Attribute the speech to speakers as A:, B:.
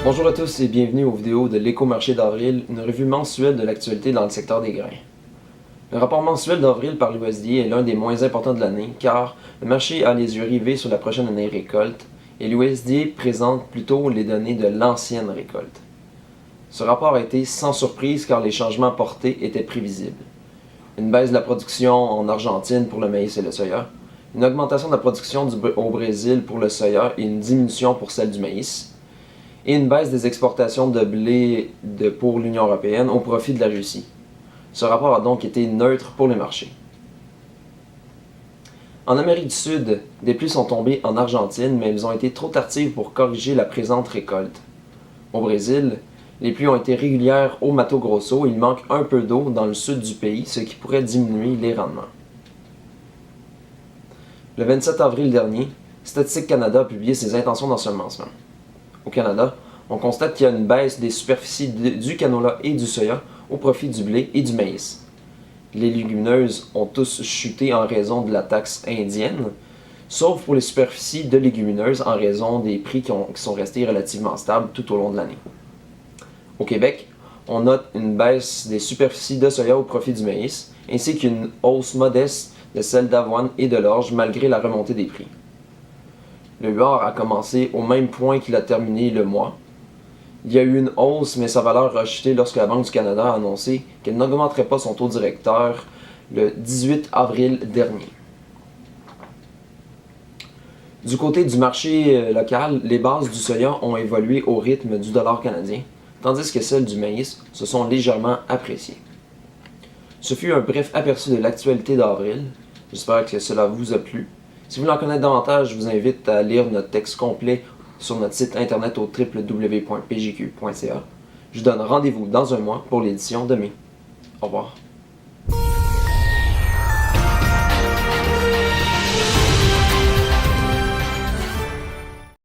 A: Bonjour à tous et bienvenue aux vidéos de l'Éco-Marché d'avril, une revue mensuelle de l'actualité dans le secteur des grains. Le rapport mensuel d'avril par l'USDA est l'un des moins importants de l'année car le marché a les yeux rivés sur la prochaine année récolte et l'USDA présente plutôt les données de l'ancienne récolte. Ce rapport a été sans surprise car les changements apportés étaient prévisibles. Une baisse de la production en Argentine pour le maïs et le soya, une augmentation de la production au Brésil pour le soya et une diminution pour celle du maïs, et une baisse des exportations de blé pour l'Union européenne au profit de la Russie. Ce rapport a donc été neutre pour les marchés. En Amérique du Sud, des pluies sont tombées en Argentine, mais elles ont été trop tardives pour corriger la présente récolte. Au Brésil, les pluies ont été régulières au Mato Grosso et il manque un peu d'eau dans le sud du pays, ce qui pourrait diminuer les rendements. Le 27 avril dernier, Statistique Canada a publié ses intentions d'ensemencement. Au Canada, on constate qu'il y a une baisse des superficies du canola et du soya au profit du blé et du maïs. Les légumineuses ont tous chuté en raison de la taxe indienne, sauf pour les superficies de légumineuses en raison des prix qui sont restés relativement stables tout au long de l'année. Au Québec, on note une baisse des superficies de soya au profit du maïs, ainsi qu'une hausse modeste de celle d'avoine et de l'orge malgré la remontée des prix. Le huard a commencé au même point qu'il a terminé le mois. Il y a eu une hausse, mais sa valeur a chuté lorsque la Banque du Canada a annoncé qu'elle n'augmenterait pas son taux directeur le 18 avril dernier. Du côté du marché local, les bases du soya ont évolué au rythme du dollar canadien, tandis que celles du maïs se sont légèrement appréciées. Ce fut un bref aperçu de l'actualité d'avril. J'espère que cela vous a plu. Si vous voulez en connaître davantage, je vous invite à lire notre texte complet sur notre site internet au www.pjq.ca. Je vous donne rendez-vous dans un mois pour l'édition de mai. Au revoir.